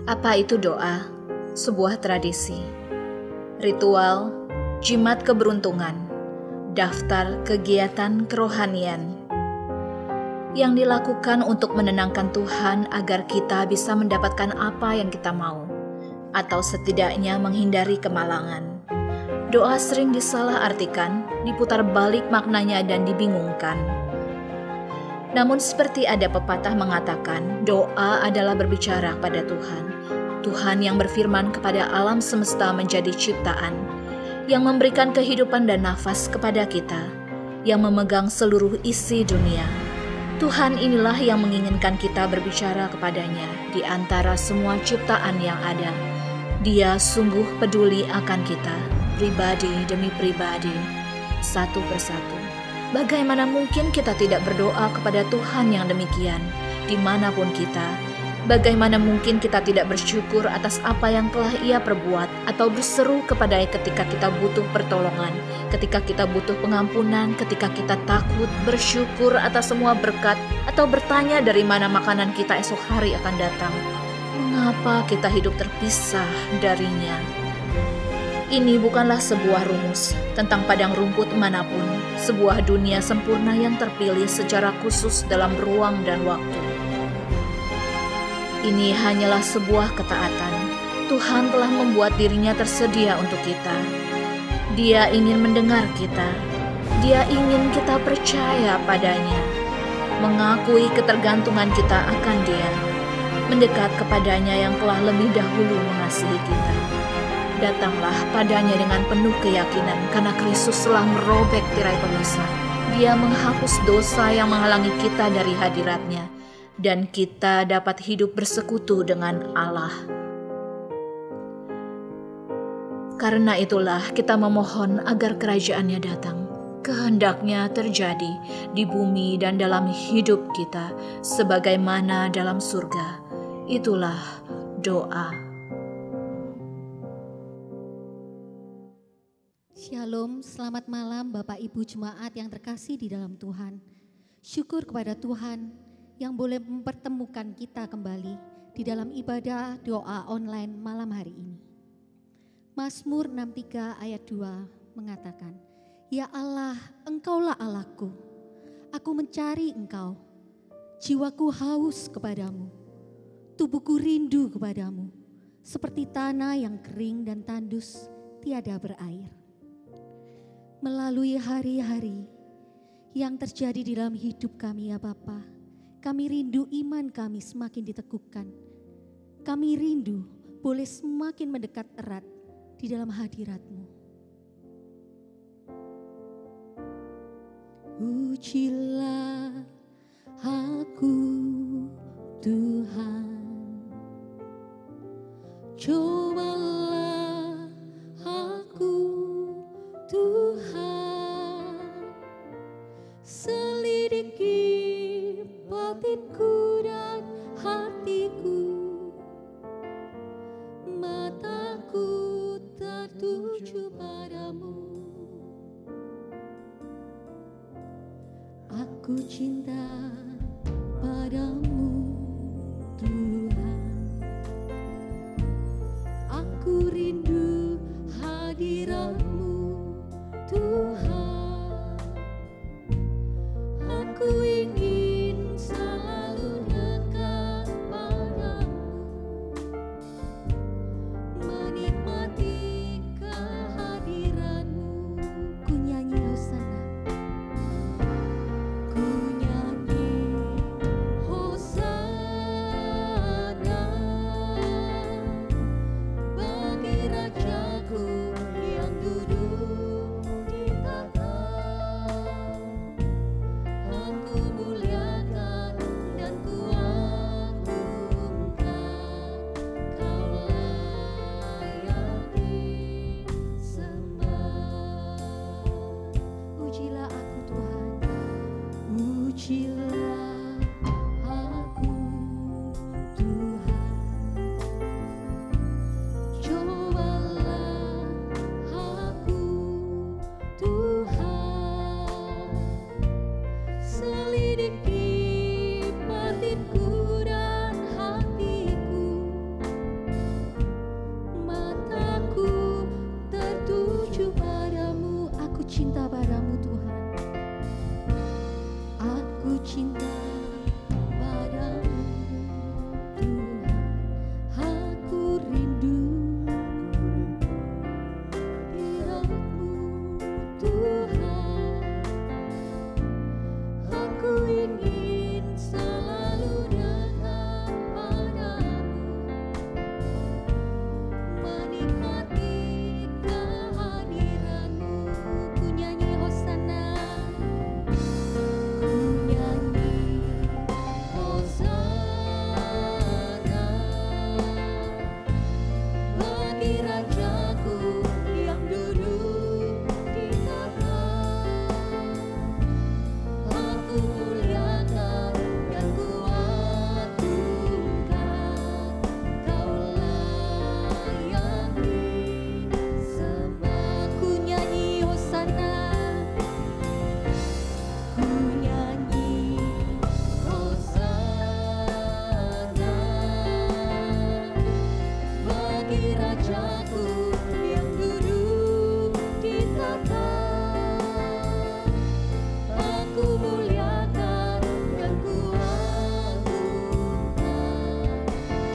Apa itu doa? Sebuah tradisi, ritual, jimat keberuntungan, daftar kegiatan kerohanian yang dilakukan untuk menenangkan Tuhan agar kita bisa mendapatkan apa yang kita mau, atau setidaknya menghindari kemalangan. Doa sering disalahartikan, diputar balik maknanya dan dibingungkan. Namun seperti ada pepatah mengatakan, doa adalah berbicara pada Tuhan. Tuhan yang berfirman kepada alam semesta menjadi ciptaan, yang memberikan kehidupan dan nafas kepada kita, yang memegang seluruh isi dunia. Tuhan inilah yang menginginkan kita berbicara kepadanya di antara semua ciptaan yang ada. Dia sungguh peduli akan kita, pribadi demi pribadi, satu persatu. Bagaimana mungkin kita tidak berdoa kepada Tuhan yang demikian, dimanapun kita? Bagaimana mungkin kita tidak bersyukur atas apa yang telah Ia perbuat, atau berseru kepada-Nya ketika kita butuh pertolongan, ketika kita butuh pengampunan, ketika kita takut, bersyukur atas semua berkat, atau bertanya dari mana makanan kita esok hari akan datang? Mengapa kita hidup terpisah darinya? Ini bukanlah sebuah rumus tentang padang rumput manapun, sebuah dunia sempurna yang terpilih secara khusus dalam ruang dan waktu. Ini hanyalah sebuah ketaatan. Tuhan telah membuat dirinya tersedia untuk kita. Dia ingin mendengar kita. Dia ingin kita percaya padanya, mengakui ketergantungan kita akan Dia, mendekat kepadanya yang telah lebih dahulu mengasihi kita. Datanglah padanya dengan penuh keyakinan, karena Kristus telah merobek tirai pemisah. Dia menghapus dosa yang menghalangi kita dari hadirat-Nya, dan kita dapat hidup bersekutu dengan Allah. Karena itulah kita memohon agar kerajaan-Nya datang, kehendak-Nya terjadi di bumi dan dalam hidup kita, sebagaimana dalam surga. Itulah doa. Shalom, selamat malam Bapak Ibu Jemaat yang terkasih di dalam Tuhan. Syukur kepada Tuhan yang boleh mempertemukan kita kembali di dalam ibadah doa online malam hari ini. Mazmur 63 ayat 2 mengatakan, Ya Allah, Engkaulah Allahku, aku mencari Engkau, jiwaku haus kepadamu, tubuhku rindu kepadamu, seperti tanah yang kering dan tandus tiada berair. Melalui hari-hari yang terjadi di dalam hidup kami ya Bapa, kami rindu iman kami semakin diteguhkan. Kami rindu boleh semakin mendekat erat di dalam hadirat-Mu. Ujilah aku Tuhan, cobalah aku tertuju padamu. Aku cinta padamu Tuhan. Aku rindu hadirat-Mu Tuhan. Aku ingin selalu dekat padamu, menikmati kehadiran-Mu. Ku nyanyi hosana, ku nyanyi hosana bagi Rajaku yang duduk di tahta. Aku muliakan dan ku agungkan, Kau layak disembah. Ujilah aku Tuhan, ujilah aku Tuhan. Cobalah aku Tuhan. Selidiki batinku dan hatiku. Mataku tertuju padamu. Aku cinta padamu Tuhan. Aku cinta padamu Tuhan. Aku rindu hadirat-Mu Tuhan. Aku ingin selalu dekat padamu, menikmati kehadiran-Mu. Ku nyanyi hosana, ku nyanyi hosana bagi Rajaku yang duduk di tahta. Aku muliakan dan ku agungkan, Kau layak disembah. Ku nyanyi hosana, ku nyanyi hosana bagi Rajaku yang duduk di tahta. Aku muliakan dan ku agungkan,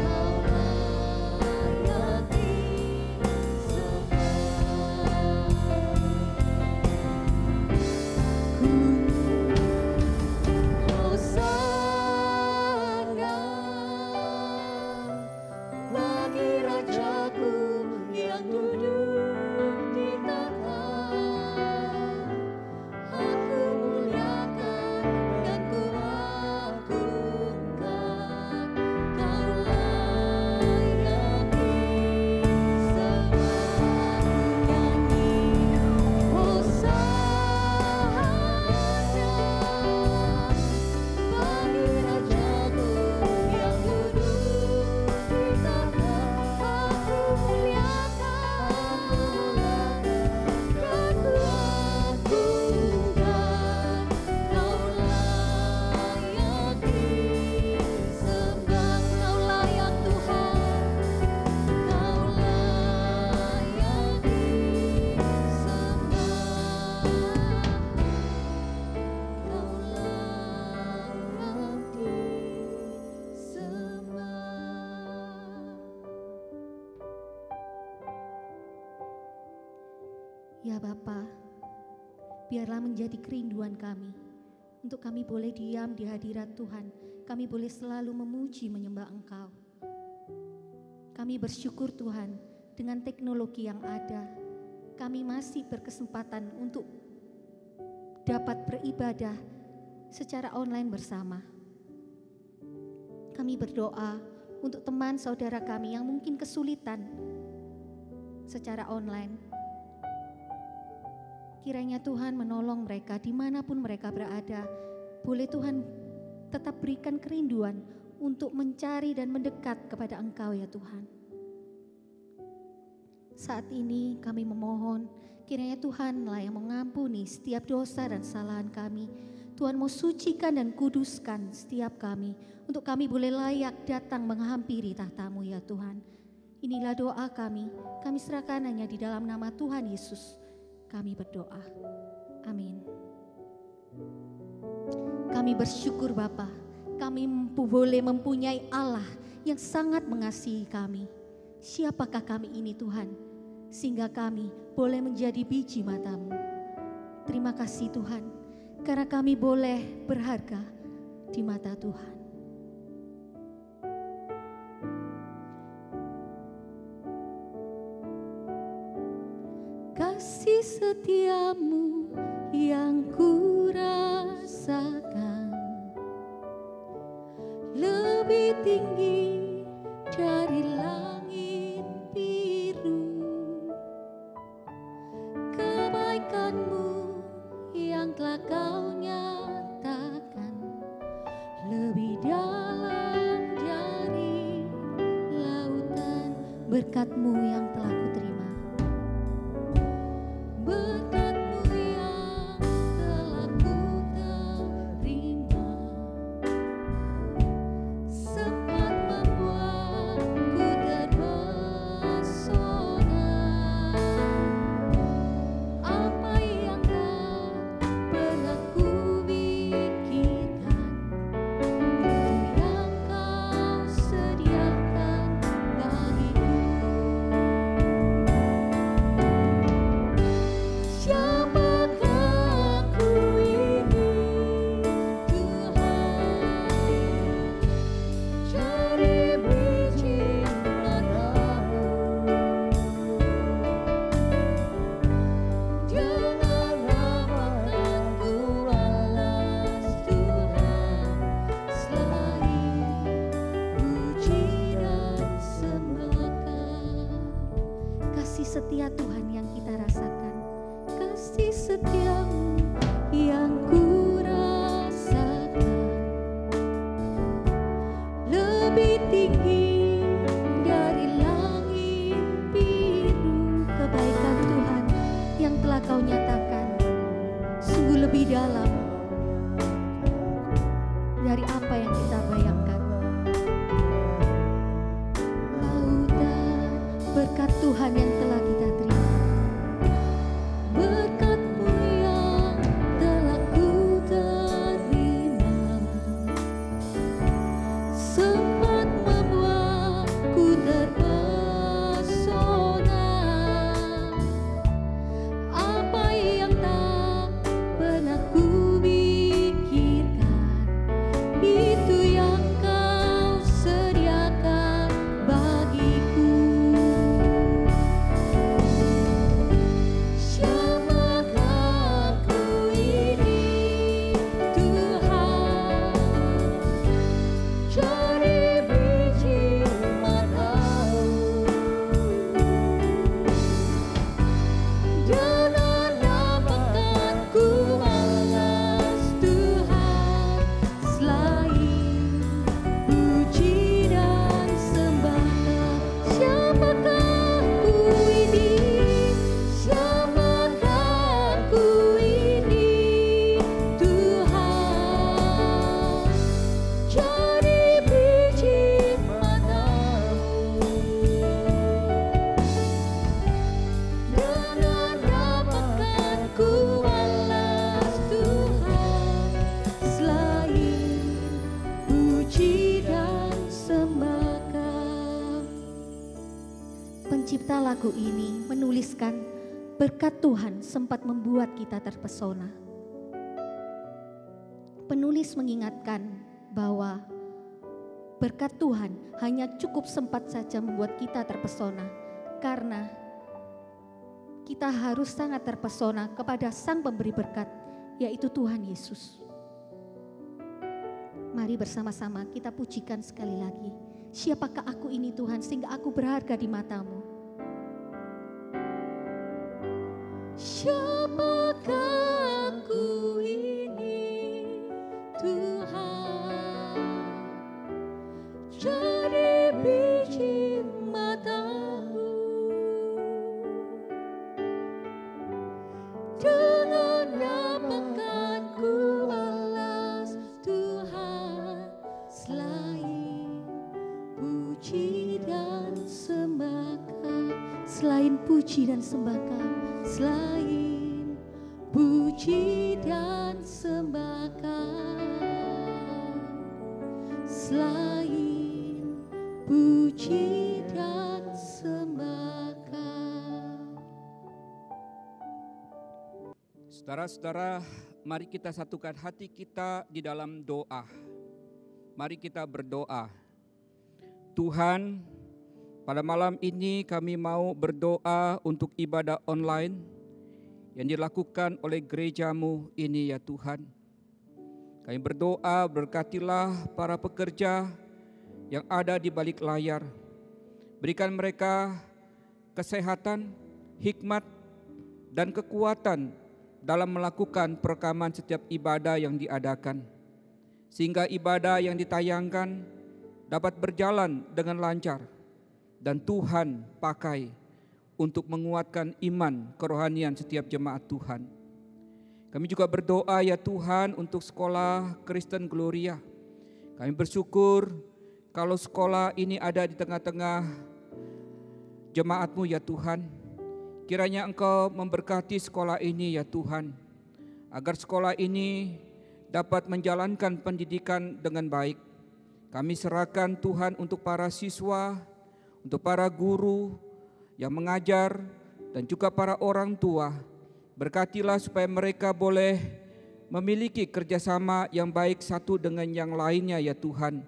Kau layak disembah. Ku hosana bagi Rajaku yang duduk di tahta. Aku muliakan dan ku agungkan, Kau layak disembah. Ku nyanyi hosana bagi Rajaku yang duduk di tahta. Aku muliakan dan ku agungkan, Kau layak disembah. Kau layak Tuhan, Kau layak disembah. Kau layak disembah. Ya Bapa, biarlah menjadi kerinduan kami, untuk kami boleh diam di hadirat Tuhan, kami boleh selalu memuji menyembah Engkau. Kami bersyukur Tuhan, dengan teknologi yang ada, kami masih berkesempatan untuk dapat beribadah secara online bersama. Kami berdoa untuk teman saudara kami yang mungkin kesulitan secara online. Kiranya Tuhan menolong mereka dimanapun mereka berada. Boleh Tuhan tetap berikan kerinduan untuk mencari dan mendekat kepada Engkau ya Tuhan. Saat ini kami memohon kiranya Tuhanlah yang mengampuni setiap dosa dan kesalahan kami. Tuhan mau sucikan dan kuduskan setiap kami untuk kami boleh layak datang menghampiri tahta-Mu ya Tuhan. Inilah doa kami serahkan hanya di dalam nama Tuhan Yesus. Kami berdoa. Amin. Kami bersyukur Bapa, kami boleh mempunyai Allah yang sangat mengasihi kami. Siapakah kami ini Tuhan, sehingga kami boleh menjadi biji mata-Mu. Terima kasih Tuhan, karena kami boleh berharga di mata Tuhan. Kasih setia-Mu yang ku rasakan lebih tinggi dari langit biru. Kebaikan-Mu yang telah Kau nyatakan lebih dalam dari lautan. Berkat-Mu yang telah ku terima, berkat-Mu yang telah ku terima, sempat membuatku terpesona. Apa yang tak pernah ku pikirkan, itu yang Kau sediakan bagiku. Siapakah aku ini Tuhan, cari biji mata-Mu. Dengan apa kan ku balas Tuhan, selain puji dan sembah Kau. Kasih setia Tuhan yang kita rasakan, kasih setia-Mu yang ku rasakan lebih tinggi dari langit biru. Kebaikan Tuhan yang telah Kau nyatakan sungguh lebih dalam dari apa yang kita bayangkan. Lautan berkat Tuhan yang telah kita terima, berkat-Mu yang telah ku terima, sempat membuatku terpesona. Apa yang tak pernah ku pikirkan, itu yang Kau sediakan bagiku. Siapakah aku ini Tuhan, cari biji mata-Mu. Dengan apakah ku balas Tuhan, selain puji dan sembah Kau. Siapakah aku ini, siapakah aku ini Tuhan, cari biji mata-Mu. Dengan apakah ku balas Tuhan, selain puji dan sembah Kau. Pencipta lagu ini menuliskan berkat Tuhan sempat membuat kita terpesona. Penulis mengingatkan bahwa berkat Tuhan hanya cukup sempat saja membuat kita terpesona, karena kita harus sangat terpesona kepada Sang Pemberi berkat, yaitu Tuhan Yesus. Mari bersama-sama kita pujikan sekali lagi. Siapakah aku ini Tuhan, sehingga aku berharga di mata-Mu. Siapakah aku ini Tuhan, cari biji mata-Mu. dengan namakan ku balas Tuhan, selain puji dan sembahkan, selain puji dan sembahkan, selain puji dan sembahkan, selain puji dan sembahkan. Saudara-saudara, mari kita satukan hati kita di dalam doa. Mari kita berdoa. Tuhan, pada malam ini kami mau berdoa untuk ibadah online yang dilakukan oleh gerejamu ini ya Tuhan. Kami berdoa, berkatilah para pekerja yang ada di balik layar. Berikan mereka kesehatan, hikmat, dan kekuatan dalam melakukan perekaman setiap ibadah yang diadakan. Sehingga ibadah yang ditayangkan dapat berjalan dengan lancar. Dan Tuhan pakai untuk menguatkan iman kerohanian setiap jemaat Tuhan. Kami juga berdoa ya Tuhan untuk sekolah Kristen Gloria. Kami bersyukur kalau sekolah ini ada di tengah-tengah jemaat-Mu ya Tuhan. Kiranya Engkau memberkati sekolah ini ya Tuhan, agar sekolah ini dapat menjalankan pendidikan dengan baik. Kami serahkan Tuhan untuk para siswa, untuk para guru yang mengajar, dan juga para orang tua. Berkatilah supaya mereka boleh memiliki kerjasama yang baik satu dengan yang lainnya ya Tuhan.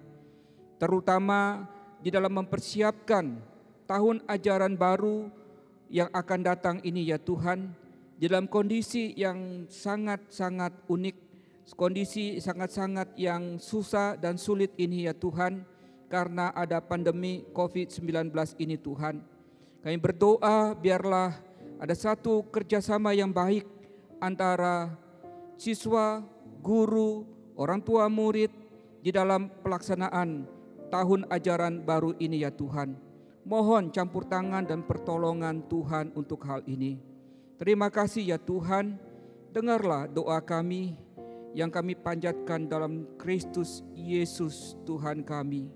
Terutama di dalam mempersiapkan tahun ajaran baru yang akan datang ini ya Tuhan. Di dalam kondisi yang sangat-sangat unik, kondisi sangat-sangat yang susah dan sulit ini ya Tuhan, karena ada pandemi COVID-19 ini Tuhan. Kami berdoa biarlah ada satu kerjasama yang baik antara siswa, guru, orang tua murid di dalam pelaksanaan tahun ajaran baru ini ya Tuhan. Mohon campur tangan dan pertolongan Tuhan untuk hal ini. Terima kasih ya Tuhan, dengarlah doa kami yang kami panjatkan dalam Kristus Yesus Tuhan kami.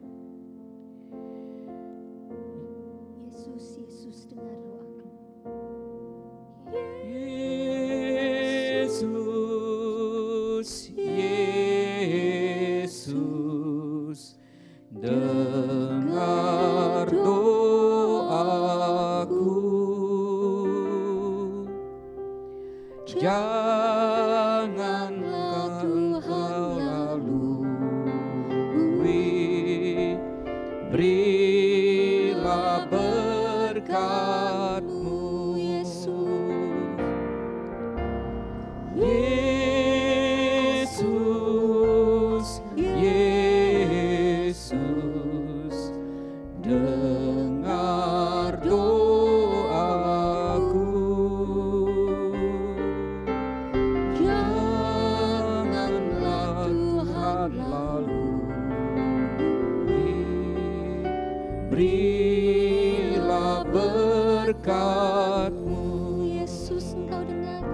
Yesus, dengar doaku. Yesus, dengar doaku. Janganlah Engkau lalui, berilah berkat-Mu Yesus, Yesus, dengar doaku. Janganlah Tuhan lalui, berilah berkat-Mu. Yesus, Engkau dengar.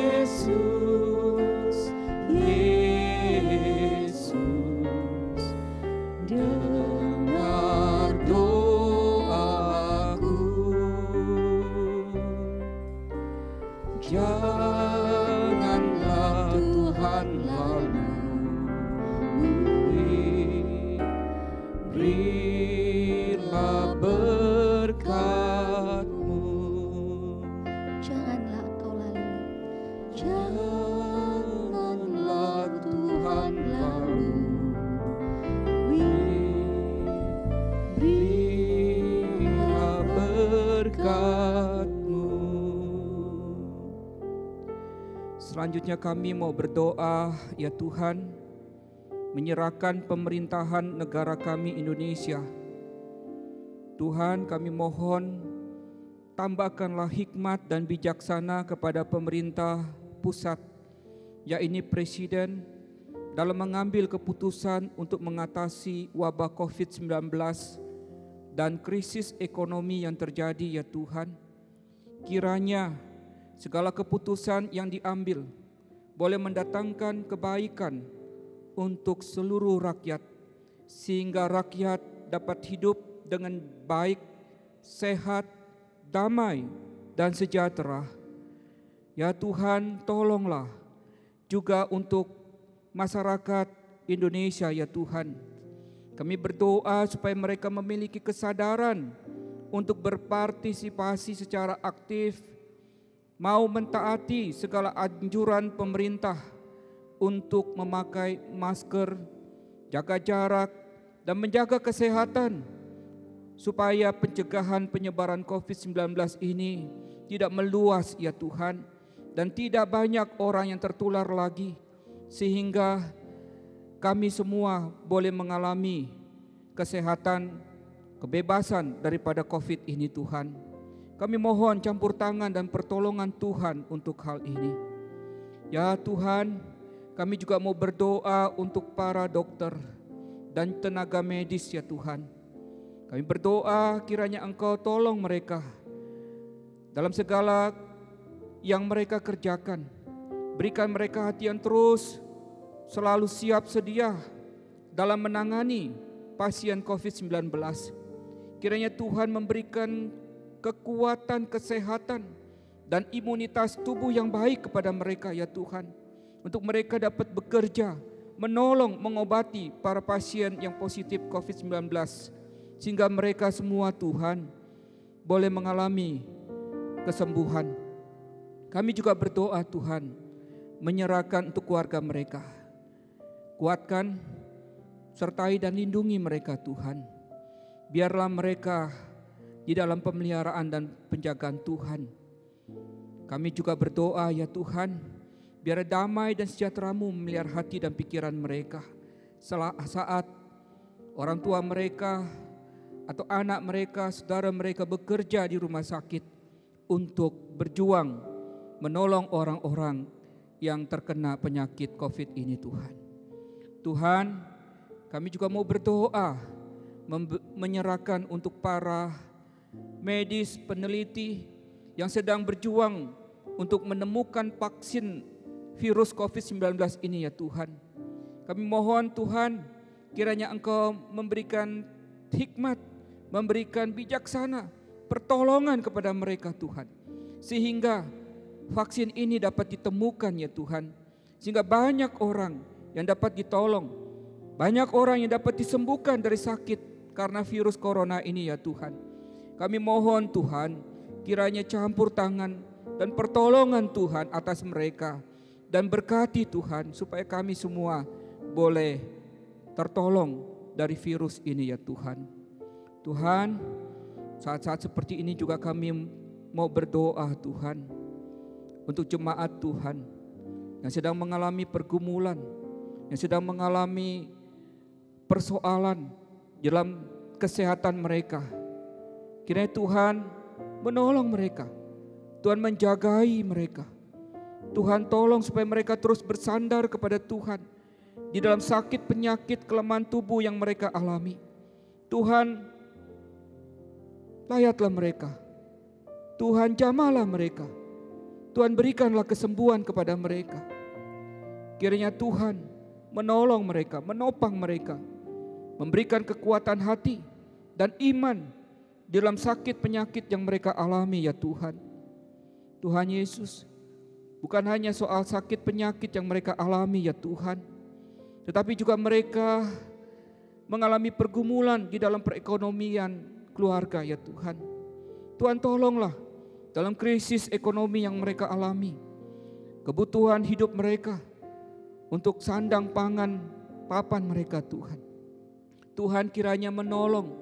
Yesus, Yesus, dengar doaku. Janganlah Tuhan lalui, berilah berkat-Mu. Janganlah Engkau lalui. Janganlah Tuhan lalui, berilah berkat-Mu. Selanjutnya kami mau berdoa ya Tuhan, menyerahkan pemerintahan negara kami Indonesia. Tuhan, kami mohon tambahkanlah hikmat dan bijaksana kepada pemerintah pusat, yaitu Presiden, dalam mengambil keputusan untuk mengatasi wabah COVID-19 dan krisis ekonomi yang terjadi ya Tuhan. kiranya segala keputusan yang diambil boleh mendatangkan kebaikan untuk seluruh rakyat, sehingga rakyat dapat hidup dengan baik, sehat, damai, dan sejahtera. Ya Tuhan, tolonglah juga untuk masyarakat Indonesia ya Tuhan. Kami berdoa supaya mereka memiliki kesadaran untuk berpartisipasi secara aktif, mau mentaati segala anjuran pemerintah untuk memakai masker, jaga jarak, dan menjaga kesehatan, supaya pencegahan penyebaran COVID-19 ini tidak meluas ya Tuhan, dan tidak banyak orang yang tertular lagi, sehingga kami semua boleh mengalami kesehatan, kebebasan daripada COVID ini Tuhan. Kami mohon campur tangan dan pertolongan Tuhan untuk hal ini. Ya Tuhan, kami juga mau berdoa untuk para dokter dan tenaga medis ya Tuhan. Kami berdoa kiranya Engkau tolong mereka dalam segala yang mereka kerjakan. Berikan mereka hati yang terus selalu siap sedia dalam menangani pasien COVID-19. Kiranya Tuhan memberikan kekuatan kesehatan dan imunitas tubuh yang baik kepada mereka ya Tuhan, untuk mereka dapat bekerja, menolong, mengobati para pasien yang positif COVID-19, sehingga mereka semua Tuhan boleh mengalami kesembuhan. Kami juga berdoa Tuhan, menyerahkan untuk keluarga mereka. Kuatkan, sertai dan lindungi mereka Tuhan. Biarlah mereka di dalam pemeliharaan dan penjagaan Tuhan. Kami juga berdoa ya Tuhan, biar damai dan sejahtera-Mu memelihara hati dan pikiran mereka saat orang tua mereka atau anak mereka, saudara mereka bekerja di rumah sakit untuk berjuang menolong orang-orang yang terkena penyakit COVID ini Tuhan. Tuhan, kami juga mau berdoa menyerahkan untuk para medis, peneliti yang sedang berjuang untuk menemukan vaksin virus COVID-19 ini ya Tuhan. Kami mohon Tuhan, kiranya Engkau memberikan hikmat, memberikan bijaksana, pertolongan kepada mereka Tuhan, sehingga vaksin ini dapat ditemukan ya Tuhan, sehingga banyak orang yang dapat ditolong, banyak orang yang dapat disembuhkan dari sakit karena virus corona ini ya Tuhan. Kami mohon Tuhan, kiranya campur tangan dan pertolongan Tuhan atas mereka, dan berkati Tuhan supaya kami semua boleh tertolong dari virus ini ya Tuhan. Tuhan, saat-saat seperti ini juga kami mau berdoa Tuhan untuk jemaat Tuhan yang sedang mengalami pergumulan, yang sedang mengalami persoalan dalam kesehatan mereka. Kiranya Tuhan menolong mereka, Tuhan menjagai mereka. Tuhan tolong supaya mereka terus bersandar kepada Tuhan di dalam sakit, penyakit, kelemahan tubuh yang mereka alami. Tuhan, layatlah mereka. Tuhan, jamahlah mereka. Tuhan, berikanlah kesembuhan kepada mereka. Kiranya Tuhan menolong mereka, menopang mereka, memberikan kekuatan hati dan iman dalam sakit penyakit yang mereka alami ya Tuhan. Tuhan Yesus, bukan hanya soal sakit penyakit yang mereka alami ya Tuhan, tetapi juga mereka mengalami pergumulan di dalam perekonomian keluarga ya Tuhan. Tuhan tolonglah dalam krisis ekonomi yang mereka alami, kebutuhan hidup mereka untuk sandang pangan papan mereka Tuhan. Tuhan kiranya menolong,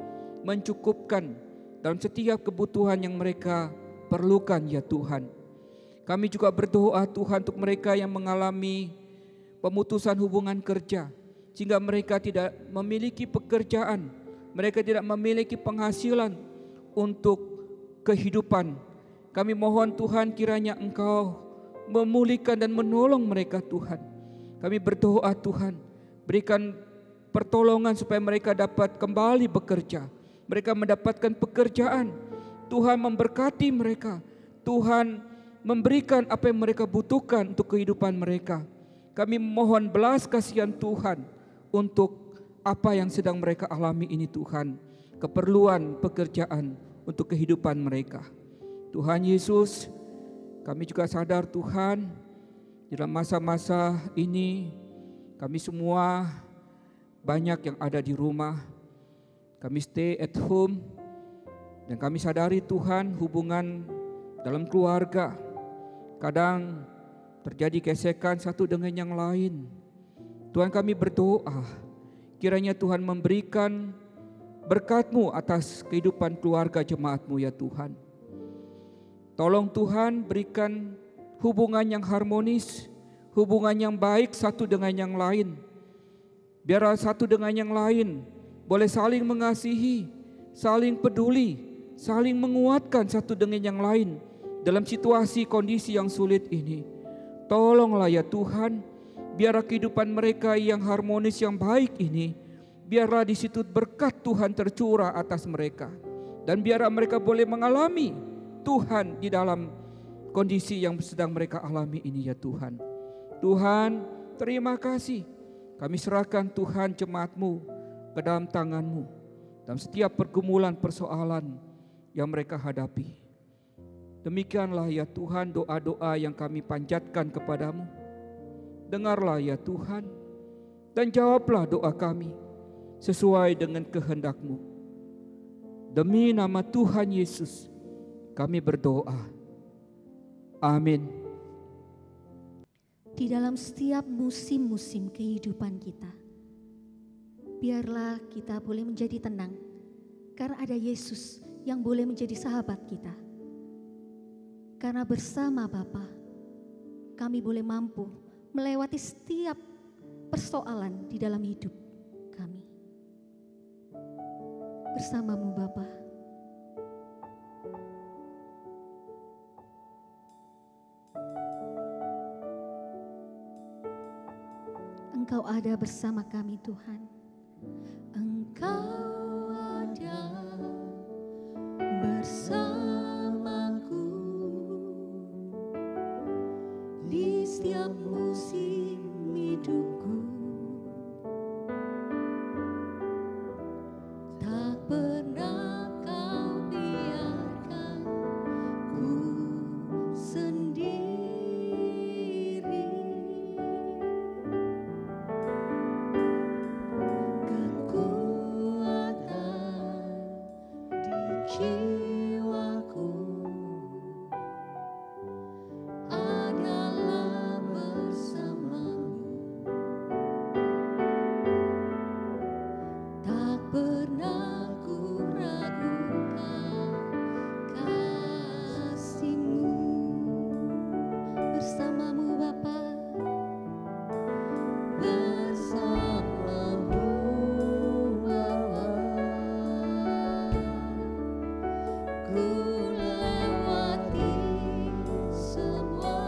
mencukupkan dalam setiap kebutuhan yang mereka perlukan ya Tuhan. Kami juga berdoa Tuhan untuk mereka yang mengalami pemutusan hubungan kerja, sehingga mereka tidak memiliki pekerjaan, mereka tidak memiliki penghasilan untuk kehidupan. Kami mohon Tuhan kiranya Engkau memulihkan dan menolong mereka Tuhan. Kami berdoa Tuhan, berikan pertolongan supaya mereka dapat kembali bekerja, mereka mendapatkan pekerjaan. Tuhan memberkati mereka, Tuhan memberikan apa yang mereka butuhkan untuk kehidupan mereka. Kami mohon belas kasihan Tuhan untuk apa yang sedang mereka alami ini Tuhan. Keperluan pekerjaan untuk kehidupan mereka. Tuhan Yesus, kami juga sadar Tuhan, dalam masa-masa ini kami semua banyak yang ada di rumah. Kami stay at home. Dan kami sadari Tuhan, hubungan dalam keluarga kadang terjadi gesekan satu dengan yang lain. Tuhan, kami berdoa kiranya Tuhan memberikan berkat-Mu atas kehidupan keluarga jemaat-Mu ya Tuhan. Tolong Tuhan berikan hubungan yang harmonis, hubungan yang baik satu dengan yang lain. Biar satu dengan yang lain boleh saling mengasihi, saling peduli, saling menguatkan satu dengan yang lain dalam situasi kondisi yang sulit ini. Tolonglah ya Tuhan, biar kehidupan mereka yang harmonis yang baik ini, biarlah di situ berkat Tuhan tercurah atas mereka. Dan biarlah mereka boleh mengalami Tuhan di dalam kondisi yang sedang mereka alami ini ya Tuhan. Tuhan, terima kasih. Kami serahkan Tuhan jemaat-Mu ke dalam tangan-Mu dalam setiap pergumulan persoalan yang mereka hadapi. Demikianlah ya Tuhan doa-doa yang kami panjatkan kepadamu. Dengarlah ya Tuhan, dan jawablah doa kami sesuai dengan kehendak-Mu. Demi nama Tuhan Yesus kami berdoa. Amin. Di dalam setiap musim-musim kehidupan kita, biarlah kita boleh menjadi tenang, karena ada Yesus yang boleh menjadi sahabat kita. Karena bersama Bapa, kami boleh mampu melewati setiap persoalan di dalam hidup kami. Bersama-Mu Bapa. Engkau ada bersama kami Tuhan. Engkau ada bersamaku di setiap musim hidupku. Tak pernah Kau biarkan ku sendiri. Kekuatan di jiwaku adalah bersama-Mu. Tak pernah ku ragukan kasih-Mu. Bersama-Mu Bapa, bersama-Mu Bapa, ku lewati semua.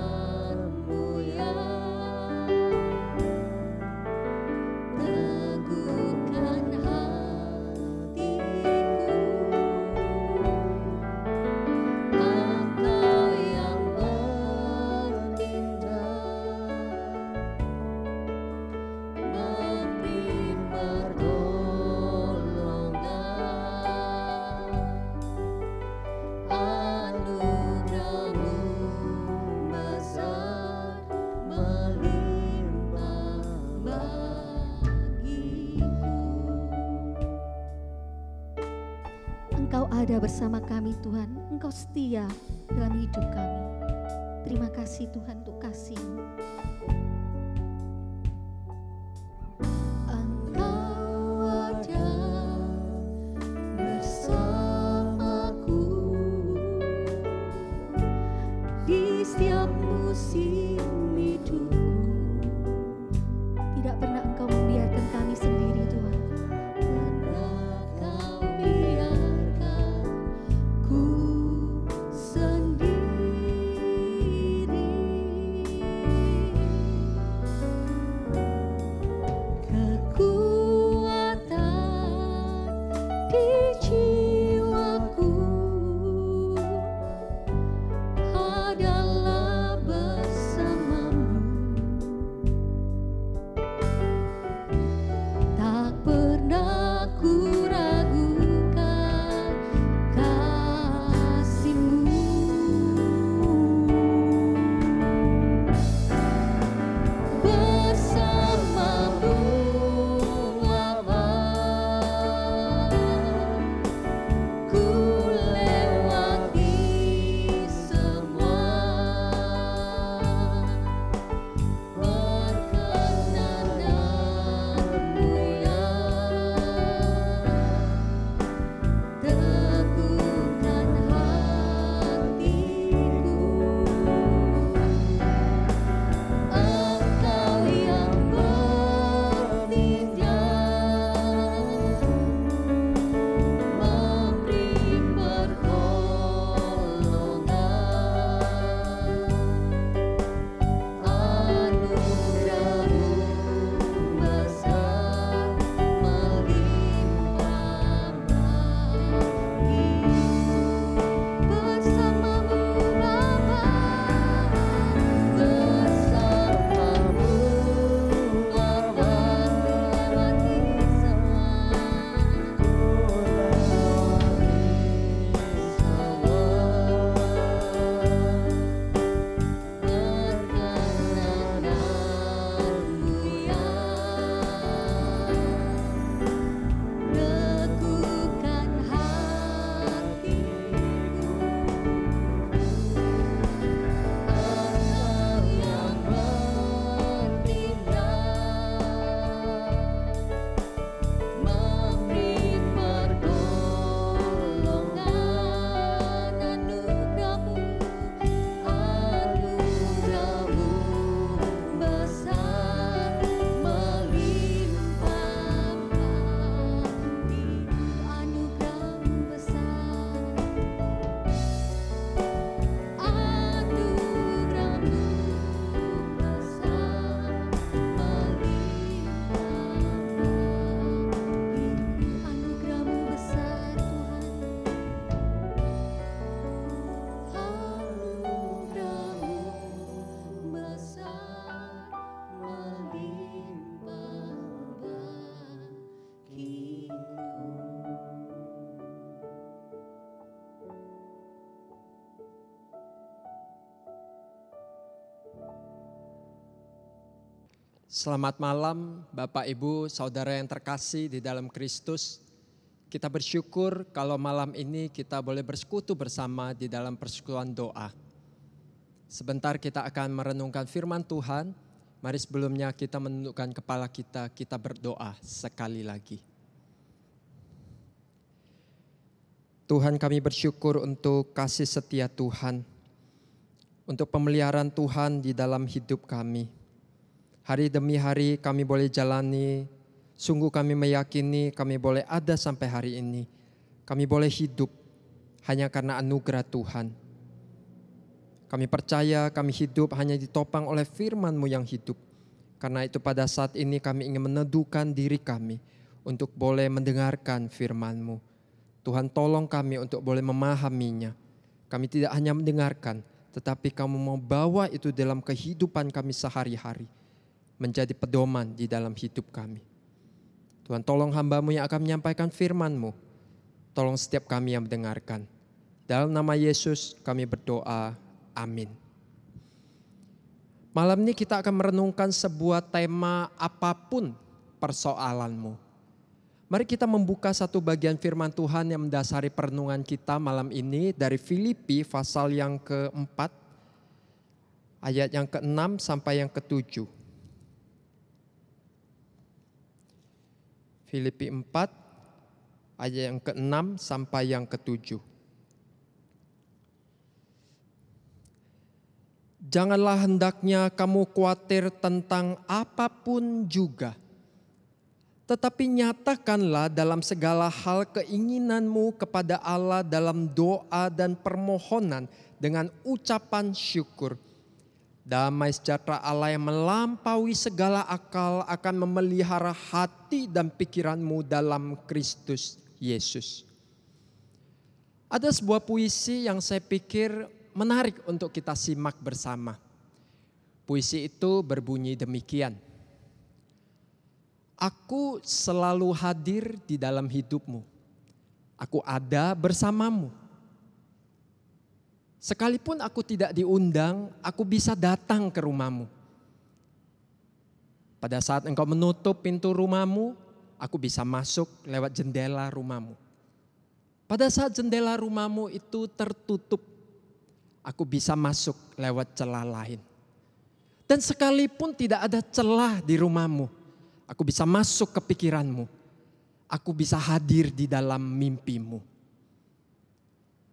Berkenan-Mu ya, teguhkan hatiku. Engkau yang bertindak, memberi pertolongan. Anugerah-Mu besar melimpah bagiku. Engkau ada bersama kami Tuhan, Engkau setia dalam hidup kami. Terima kasih Tuhan untuk kasih-Mu. Engkau ada bersamaku di setiap musim hidupku. Tidak pernah Engkau membiarkan kami sendiri Tuhan. Pernah Kau biarkan ku sendiri. Selamat malam Bapak Ibu Saudara yang terkasih di dalam Kristus. Kita bersyukur kalau malam ini kita boleh bersekutu bersama di dalam persekutuan doa. Sebentar kita akan merenungkan firman Tuhan. Mari sebelumnya kita menundukkan kepala kita berdoa sekali lagi. Tuhan, kami bersyukur untuk kasih setia Tuhan, untuk pemeliharaan Tuhan di dalam hidup kami. Hari demi hari kami boleh jalani, sungguh kami meyakini kami boleh ada sampai hari ini. Kami boleh hidup hanya karena anugerah Tuhan. Kami percaya kami hidup hanya ditopang oleh firman-Mu yang hidup. Karena itu pada saat ini kami ingin meneduhkan diri kami untuk boleh mendengarkan firman-Mu. Tuhan, tolong kami untuk boleh memahaminya. Kami tidak hanya mendengarkan, tetapi Kamu mau bawa itu dalam kehidupan kami sehari-hari. Menjadi pedoman di dalam hidup kami. Tuhan, tolong hamba-Mu yang akan menyampaikan firman-Mu. Tolong setiap kami yang mendengarkan. Dalam nama Yesus kami berdoa. Amin. Malam ini kita akan merenungkan sebuah tema apapun persoalanmu. Mari kita membuka satu bagian firman Tuhan yang mendasari perenungan kita malam ini dari Filipi pasal yang ke-4 ayat yang ke-6 sampai yang ke-7. Filipi 4 ayat yang ke-6 sampai yang ke-7. Janganlah hendaknya kamu khawatir tentang apapun juga. Tetapi nyatakanlah dalam segala hal keinginanmu kepada Allah dalam doa dan permohonan dengan ucapan syukur. Damai sejahtera Allah yang melampaui segala akal akan memelihara hati dan pikiranmu dalam Kristus Yesus. Ada sebuah puisi yang saya pikir menarik untuk kita simak bersama. Puisi itu berbunyi demikian. Aku selalu hadir di dalam hidupmu. Aku ada bersamamu. Sekalipun aku tidak diundang, aku bisa datang ke rumahmu. Pada saat engkau menutup pintu rumahmu, aku bisa masuk lewat jendela rumahmu. Pada saat jendela rumahmu itu tertutup, aku bisa masuk lewat celah lain. Dan sekalipun tidak ada celah di rumahmu, aku bisa masuk ke pikiranmu. Aku bisa hadir di dalam mimpimu.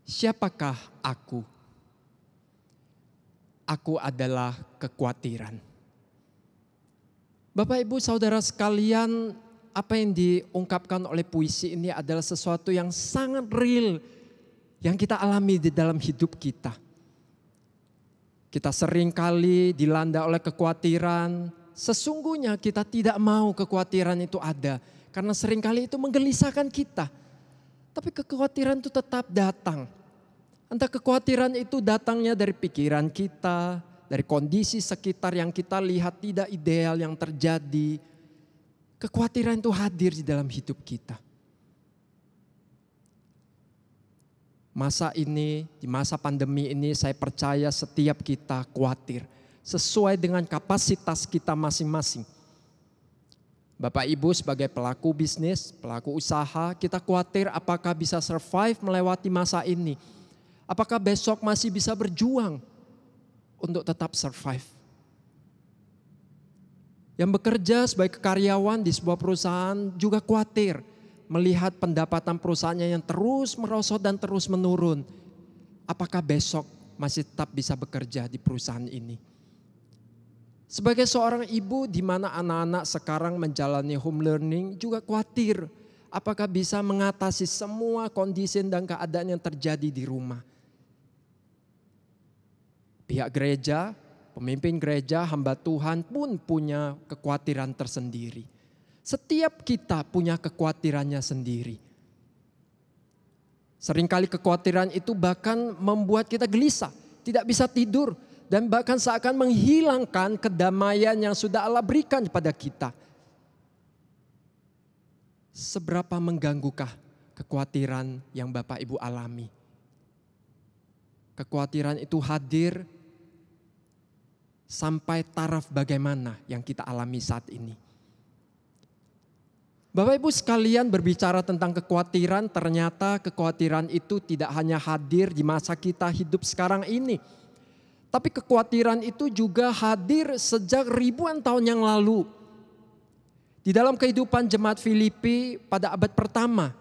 Siapakah aku? Aku adalah kekhawatiran. Bapak, Ibu, Saudara sekalian, apa yang diungkapkan oleh puisi ini adalah sesuatu yang sangat real yang kita alami di dalam hidup kita. Kita sering kali dilanda oleh kekhawatiran. Sesungguhnya kita tidak mau kekhawatiran itu ada. Karena seringkali itu menggelisahkan kita. Tapi kekhawatiran itu tetap datang. Entah kekhawatiran itu datangnya dari pikiran kita, dari kondisi sekitar yang kita lihat tidak ideal yang terjadi. Kekhawatiran itu hadir di dalam hidup kita. Masa ini, di masa pandemi ini saya percaya setiap kita khawatir. Sesuai dengan kapasitas kita masing-masing. Bapak Ibu sebagai pelaku bisnis, pelaku usaha, kita khawatir apakah bisa survive melewati masa ini. Apakah besok masih bisa berjuang untuk tetap survive. Yang bekerja sebagai karyawan di sebuah perusahaan juga khawatir melihat pendapatan perusahaannya yang terus merosot dan terus menurun. Apakah besok masih tetap bisa bekerja di perusahaan ini? Sebagai seorang ibu di mana anak-anak sekarang menjalani home learning juga khawatir apakah bisa mengatasi semua kondisi dan keadaan yang terjadi di rumah. Pihak gereja, pemimpin gereja, hamba Tuhan pun punya kekhawatiran tersendiri. Setiap kita punya kekhawatirannya sendiri. Seringkali kekhawatiran itu bahkan membuat kita gelisah, tidak bisa tidur, dan bahkan seakan menghilangkan kedamaian yang sudah Allah berikan kepada kita. Seberapa mengganggukah kekhawatiran yang Bapak Ibu alami? Kekhawatiran itu hadir sampai taraf bagaimana yang kita alami saat ini. Bapak Ibu sekalian, berbicara tentang kekhawatiran, ternyata kekhawatiran itu tidak hanya hadir di masa kita hidup sekarang ini. Tapi kekhawatiran itu juga hadir sejak ribuan tahun yang lalu. Di dalam kehidupan jemaat Filipi pada abad pertama,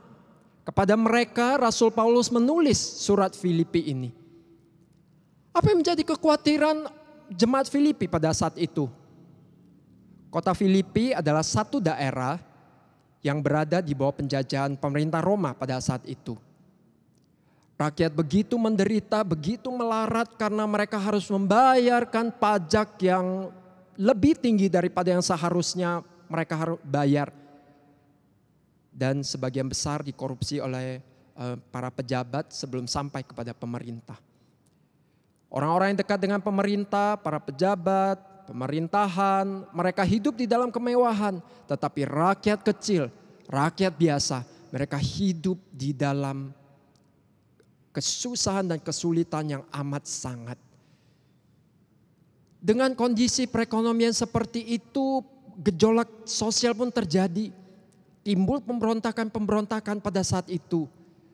kepada mereka Rasul Paulus menulis surat Filipi ini. Apa yang menjadi kekhawatiran jemaat Filipi pada saat itu? Kota Filipi adalah satu daerah yang berada di bawah penjajahan pemerintah Roma pada saat itu. Rakyat begitu menderita, begitu melarat karena mereka harus membayarkan pajak yang lebih tinggi daripada yang seharusnya mereka harus bayar. Dan sebagian besar dikorupsi oleh para pejabat sebelum sampai kepada pemerintah. Orang-orang yang dekat dengan pemerintah, para pejabat, pemerintahan, mereka hidup di dalam kemewahan. Tetapi rakyat kecil, rakyat biasa, mereka hidup di dalam kesusahan dan kesulitan yang amat sangat. Dengan kondisi perekonomian seperti itu, gejolak sosial pun terjadi. Timbul pemberontakan-pemberontakan pada saat itu.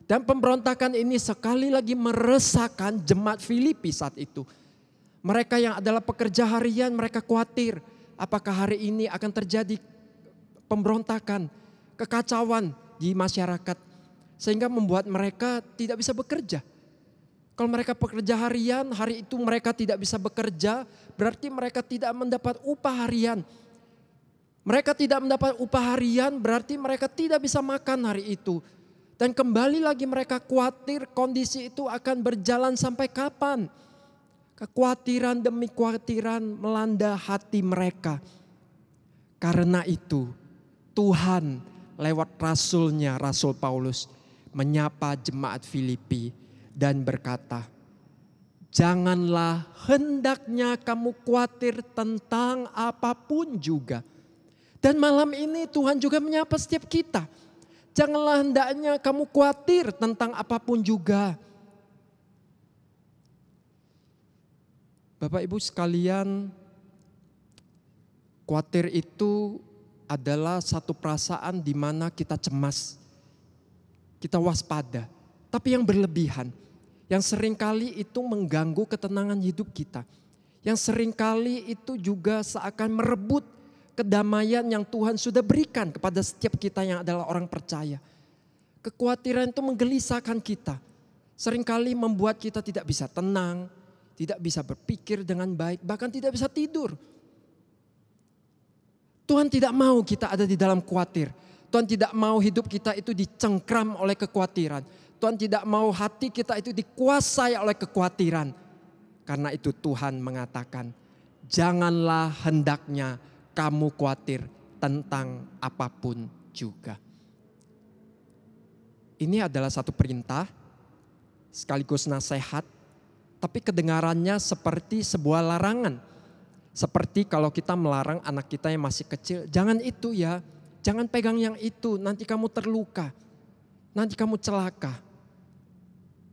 Dan pemberontakan ini sekali lagi meresahkan jemaat Filipi saat itu. Mereka yang adalah pekerja harian, mereka khawatir apakah hari ini akan terjadi pemberontakan, kekacauan di masyarakat. Sehingga membuat mereka tidak bisa bekerja. Kalau mereka pekerja harian, hari itu mereka tidak bisa bekerja, berarti mereka tidak mendapat upah harian. Mereka tidak mendapat upah harian, berarti mereka tidak bisa makan hari itu. Dan kembali lagi mereka khawatir kondisi itu akan berjalan sampai kapan. Kekhawatiran demi kekhawatiran melanda hati mereka. Karena itu Tuhan lewat rasulnya, Rasul Paulus, menyapa jemaat Filipi dan berkata, janganlah hendaknya kamu khawatir tentang apapun juga. Dan malam ini Tuhan juga menyapa setiap kita. Janganlah hendaknya kamu khawatir tentang apapun juga. Bapak Ibu sekalian, khawatir itu adalah satu perasaan di mana kita cemas, kita waspada, tapi yang berlebihan, yang seringkali itu mengganggu ketenangan hidup kita, yang seringkali itu juga seakan merebut kedamaian yang Tuhan sudah berikan kepada setiap kita yang adalah orang percaya. Kekhawatiran itu menggelisahkan kita, seringkali membuat kita tidak bisa tenang, tidak bisa berpikir dengan baik, bahkan tidak bisa tidur. Tuhan tidak mau kita ada di dalam khawatir. Tuhan tidak mau hidup kita itu dicengkram oleh kekhawatiran. Tuhan tidak mau hati kita itu dikuasai oleh kekhawatiran. Karena itu Tuhan mengatakan, janganlah hendaknya kamu khawatir tentang apapun juga. Ini adalah satu perintah, sekaligus nasihat, tapi kedengarannya seperti sebuah larangan. Seperti kalau kita melarang anak kita yang masih kecil, jangan itu ya, jangan pegang yang itu, nanti kamu terluka, nanti kamu celaka.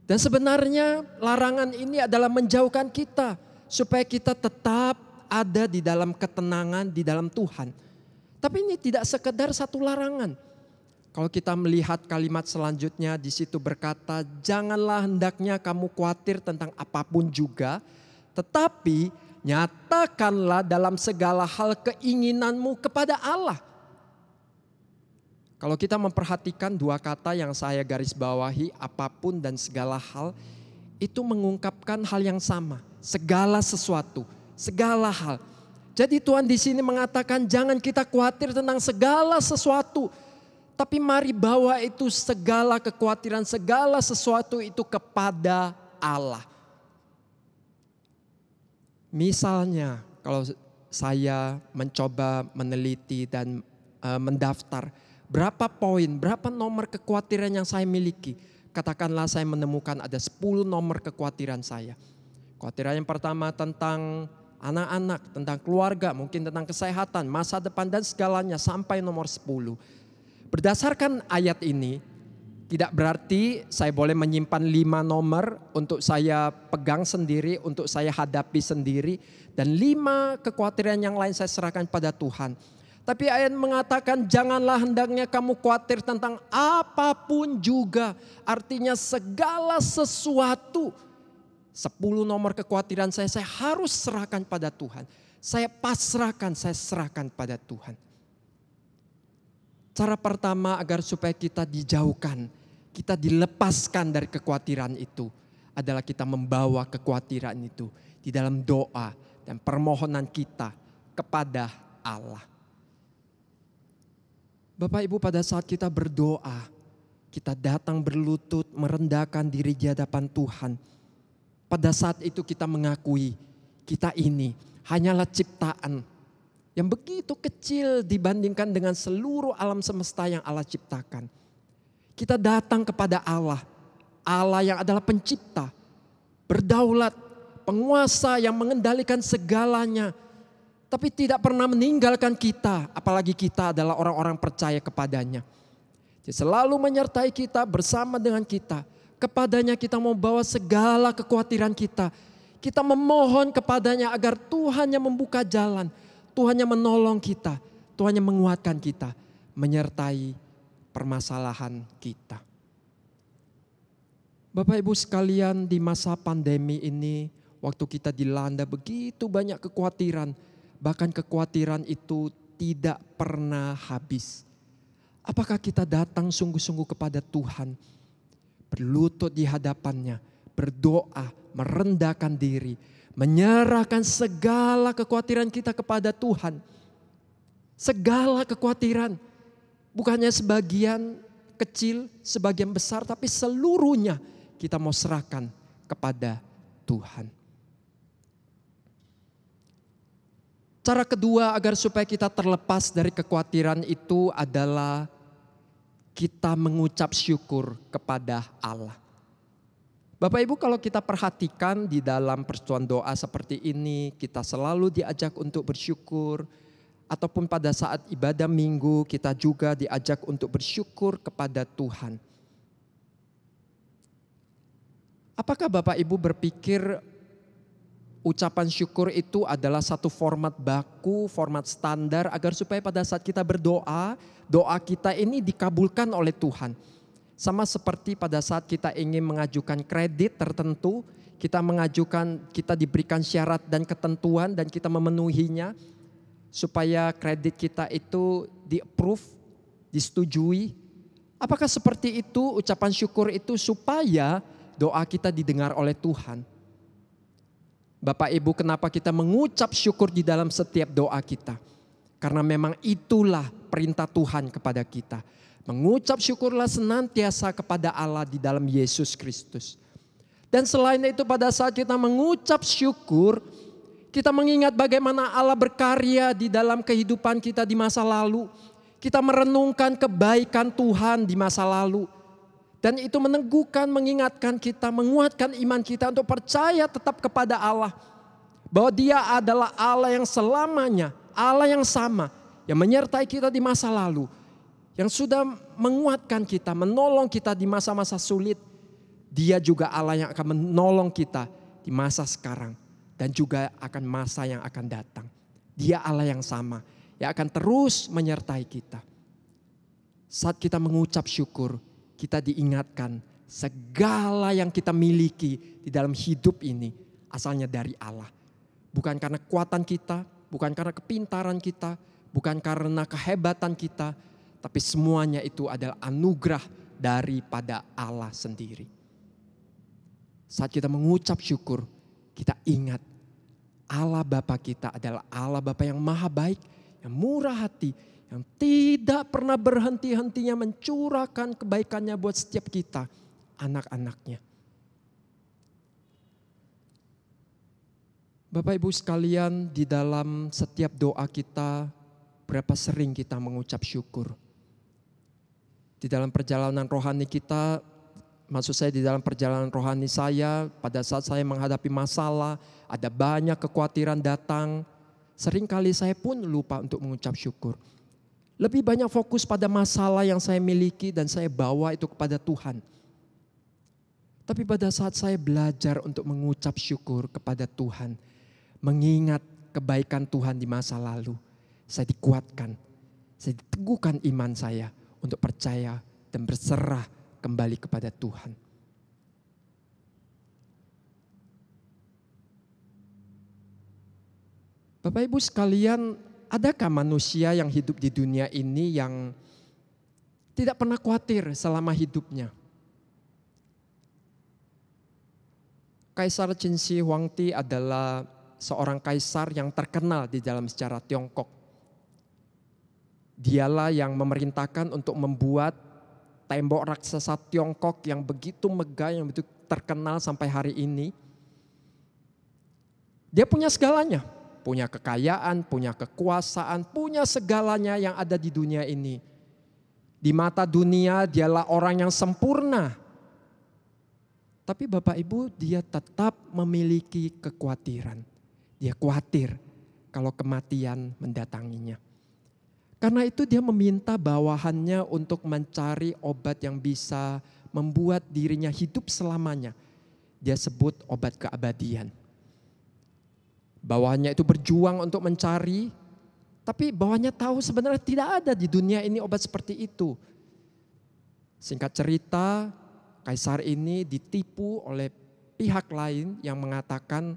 Dan sebenarnya larangan ini adalah menjauhkan kita, supaya kita tetap ada di dalam ketenangan, di dalam Tuhan. Tapi ini tidak sekedar satu larangan. Kalau kita melihat kalimat selanjutnya di situ berkata, janganlah hendaknya kamu khawatir tentang apapun juga, tetapi nyatakanlah dalam segala hal keinginanmu kepada Allah. Kalau kita memperhatikan dua kata yang saya garis bawahi, apapun dan segala hal, itu mengungkapkan hal yang sama. Segala sesuatu, segala hal. Jadi Tuhan di sini mengatakan jangan kita khawatir tentang segala sesuatu. Tapi mari bawa itu segala kekhawatiran, segala sesuatu itu kepada Allah. Misalnya kalau saya mencoba meneliti dan mendaftar berapa poin, berapa nomor kekhawatiran yang saya miliki. Katakanlah saya menemukan ada 10 nomor kekhawatiran saya. Kekhawatiran yang pertama tentang anak-anak, tentang keluarga, mungkin tentang kesehatan, masa depan dan segalanya sampai nomor 10. Berdasarkan ayat ini, tidak berarti saya boleh menyimpan 5 nomor untuk saya pegang sendiri, untuk saya hadapi sendiri. Dan 5 kekhawatiran yang lain saya serahkan pada Tuhan. Tapi ayat mengatakan janganlah hendaknya kamu khawatir tentang apapun juga. Artinya segala sesuatu. 10 nomor kekhawatiran saya harus serahkan pada Tuhan. Saya pasrahkan, saya serahkan pada Tuhan. Cara pertama agar supaya kita dijauhkan, kita dilepaskan dari kekhawatiran itu adalah kita membawa kekhawatiran itu di dalam doa dan permohonan kita kepada Allah. Bapak Ibu, pada saat kita berdoa, kita datang berlutut merendahkan diri di hadapan Tuhan. Pada saat itu kita mengakui kita ini hanyalah ciptaan yang begitu kecil dibandingkan dengan seluruh alam semesta yang Allah ciptakan. Kita datang kepada Allah, Allah yang adalah pencipta, berdaulat, penguasa yang mengendalikan segalanya. Tapi tidak pernah meninggalkan kita, apalagi kita adalah orang-orang percaya kepadanya. Dia selalu menyertai kita, bersama dengan kita. Kepadanya kita mau bawa segala kekhawatiran kita. Kita memohon kepadanya agar Tuhan yang membuka jalan, Tuhan yang menolong kita, Tuhan yang menguatkan kita, menyertai permasalahan kita. Bapak Ibu sekalian, di masa pandemi ini, waktu kita dilanda begitu banyak kekhawatiran, bahkan kekhawatiran itu tidak pernah habis. Apakah kita datang sungguh-sungguh kepada Tuhan, berlutut di hadapannya, berdoa, merendahkan diri, menyerahkan segala kekhawatiran kita kepada Tuhan. Segala kekhawatiran, bukannya sebagian kecil, sebagian besar, tapi seluruhnya kita mau serahkan kepada Tuhan. Cara kedua agar supaya kita terlepas dari kekhawatiran itu adalah kita mengucap syukur kepada Allah. Bapak Ibu, kalau kita perhatikan di dalam persetujuan doa seperti ini, kita selalu diajak untuk bersyukur. ataupun pada saat ibadah minggu kita juga diajak untuk bersyukur kepada Tuhan. Apakah Bapak Ibu berpikir ucapan syukur itu adalah satu format baku, format standar agar supaya pada saat kita berdoa, doa kita ini dikabulkan oleh Tuhan. Sama seperti pada saat kita ingin mengajukan kredit tertentu, kita diberikan syarat dan ketentuan dan kita memenuhinya supaya kredit kita itu di-approve, disetujui. Apakah seperti itu ucapan syukur itu supaya doa kita didengar oleh Tuhan? Bapak Ibu, kenapa kita mengucap syukur di dalam setiap doa kita? Karena memang itulah perintah Tuhan kepada kita. Mengucap syukurlah senantiasa kepada Allah di dalam Yesus Kristus. Dan selain itu pada saat kita mengucap syukur, kita mengingat bagaimana Allah berkarya di dalam kehidupan kita di masa lalu. Kita merenungkan kebaikan Tuhan di masa lalu. Dan itu meneguhkan, mengingatkan kita, menguatkan iman kita untuk percaya tetap kepada Allah. Bahwa Dia adalah Allah yang selamanya, Allah yang sama, yang menyertai kita di masa lalu. Yang sudah menguatkan kita, menolong kita di masa-masa sulit. Dia juga Allah yang akan menolong kita di masa sekarang. Dan juga akan masa yang akan datang. Dia Allah yang sama, yang akan terus menyertai kita. Saat kita mengucap syukur, kita diingatkan segala yang kita miliki di dalam hidup ini asalnya dari Allah. Bukan karena kekuatan kita, bukan karena kepintaran kita, bukan karena kehebatan kita, tapi semuanya itu adalah anugerah daripada Allah sendiri. Saat kita mengucap syukur, kita ingat Allah Bapa kita adalah Allah Bapa yang maha baik, yang murah hati, yang tidak pernah berhenti-hentinya mencurahkan kebaikannya buat setiap kita, anak-anaknya. Bapak Ibu sekalian, di dalam setiap doa kita, berapa sering kita mengucap syukur. Di dalam perjalanan rohani kita, maksud saya di dalam perjalanan rohani saya, pada saat saya menghadapi masalah, ada banyak kekhawatiran datang, seringkali saya pun lupa untuk mengucap syukur. Lebih banyak fokus pada masalah yang saya miliki dan saya bawa itu kepada Tuhan. Tapi pada saat saya belajar untuk mengucap syukur kepada Tuhan, mengingat kebaikan Tuhan di masa lalu, saya dikuatkan, saya diteguhkan iman saya untuk percaya dan berserah kembali kepada Tuhan. Bapak Ibu sekalian, adakah manusia yang hidup di dunia ini yang tidak pernah khawatir selama hidupnya? Kaisar Qin Shi Huangdi adalah seorang kaisar yang terkenal di dalam sejarah Tiongkok. Dialah yang memerintahkan untuk membuat tembok raksasa Tiongkok yang begitu megah, yang begitu terkenal sampai hari ini. Dia punya segalanya. Punya kekayaan, punya kekuasaan, punya segalanya yang ada di dunia ini. Di mata dunia dialah orang yang sempurna. Tapi Bapak Ibu, dia tetap memiliki kekhawatiran. Dia khawatir kalau kematian mendatanginya. Karena itu dia meminta bawahannya untuk mencari obat yang bisa membuat dirinya hidup selamanya. Dia sebut obat keabadian. Bawahannya itu berjuang untuk mencari, tapi bawahannya tahu sebenarnya tidak ada di dunia ini obat seperti itu. Singkat cerita, kaisar ini ditipu oleh pihak lain yang mengatakan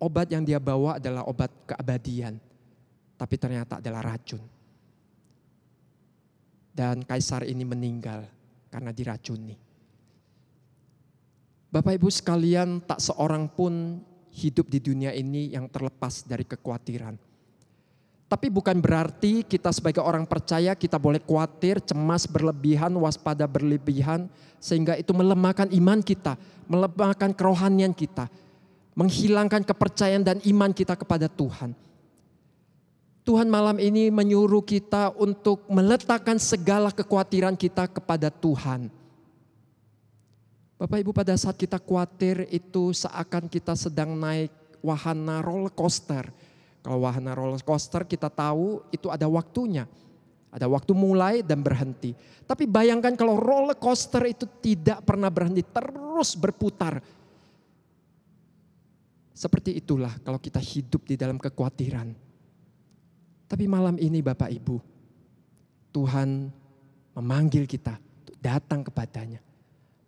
obat yang dia bawa adalah obat keabadian, tapi ternyata adalah racun. Dan kaisar ini meninggal karena diracuni. Bapak Ibu sekalian, tak seorang pun hidup di dunia ini yang terlepas dari kekhawatiran. Tapi bukan berarti kita sebagai orang percaya kita boleh khawatir, cemas berlebihan, waspada berlebihan. Sehingga itu melemahkan iman kita, melemahkan kerohanian kita. Menghilangkan kepercayaan dan iman kita kepada Tuhan. Tuhan malam ini menyuruh kita untuk meletakkan segala kekhawatiran kita kepada Tuhan. Bapak Ibu, pada saat kita khawatir itu seakan kita sedang naik wahana roller coaster. Kalau wahana roller coaster kita tahu itu ada waktunya. Ada waktu mulai dan berhenti. Tapi bayangkan kalau roller coaster itu tidak pernah berhenti, terus berputar. Seperti itulah kalau kita hidup di dalam kekhawatiran. Tapi malam ini Bapak Ibu, Tuhan memanggil kita untuk datang kepadanya.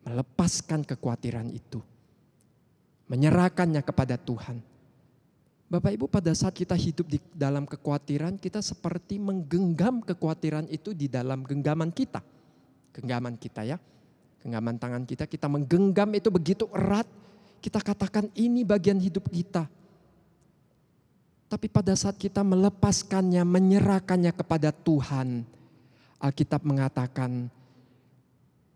Melepaskan kekhawatiran itu. Menyerahkannya kepada Tuhan. Bapak Ibu, pada saat kita hidup di dalam kekhawatiran, kita seperti menggenggam kekhawatiran itu di dalam genggaman kita. Genggaman kita ya. Genggaman tangan kita, kita menggenggam itu begitu erat. Kita katakan ini bagian hidup kita. Tapi pada saat kita melepaskannya, menyerahkannya kepada Tuhan, Alkitab mengatakan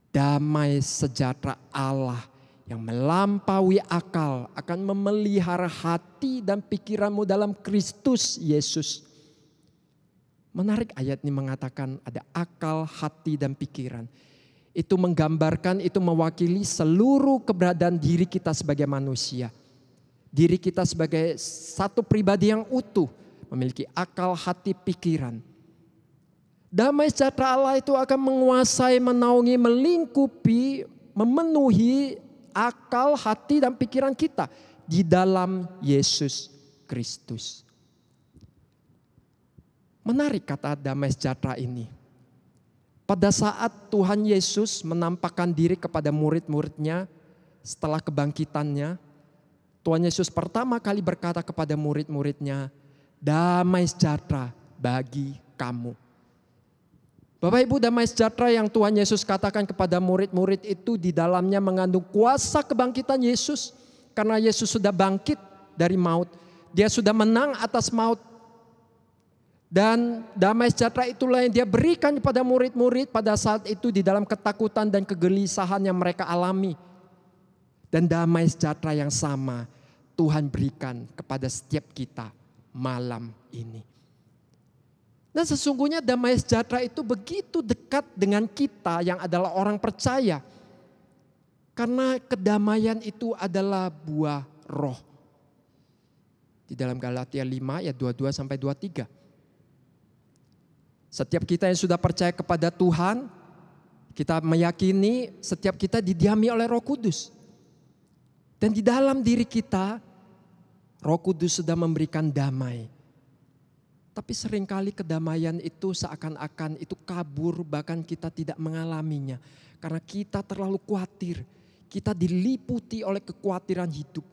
damai sejahtera Allah yang melampaui akal akan memelihara hati dan pikiranmu dalam Kristus Yesus. Menarik ayat ini mengatakan ada akal, hati dan pikiran. Itu menggambarkan, itu mewakili seluruh keberadaan diri kita sebagai manusia. Diri kita sebagai satu pribadi yang utuh, memiliki akal, hati, pikiran. Damai sejahtera Allah itu akan menguasai, menaungi, melingkupi, memenuhi akal, hati dan pikiran kita di dalam Yesus Kristus. Menarik kata damai sejahtera ini. Pada saat Tuhan Yesus menampakkan diri kepada murid-muridnya setelah kebangkitannya, Tuhan Yesus pertama kali berkata kepada murid-muridnya, damai sejahtera bagi kamu. Bapak Ibu, damai sejahtera yang Tuhan Yesus katakan kepada murid-murid itu di dalamnya mengandung kuasa kebangkitan Yesus. Karena Yesus sudah bangkit dari maut. Dia sudah menang atas maut. Dan damai sejahtera itulah yang dia berikan kepada murid-murid pada saat itu di dalam ketakutan dan kegelisahan yang mereka alami. Dan damai sejahtera yang sama Tuhan berikan kepada setiap kita malam ini. Dan sesungguhnya damai sejahtera itu begitu dekat dengan kita yang adalah orang percaya. Karena kedamaian itu adalah buah roh. Di dalam Galatia 5 ayat 22 sampai 23. Setiap kita yang sudah percaya kepada Tuhan, kita meyakini setiap kita didiami oleh Roh Kudus. Dan di dalam diri kita, Roh Kudus sudah memberikan damai. Tapi seringkali kedamaian itu seakan-akan itu kabur, bahkan kita tidak mengalaminya. Karena kita terlalu khawatir, kita diliputi oleh kekhawatiran hidup.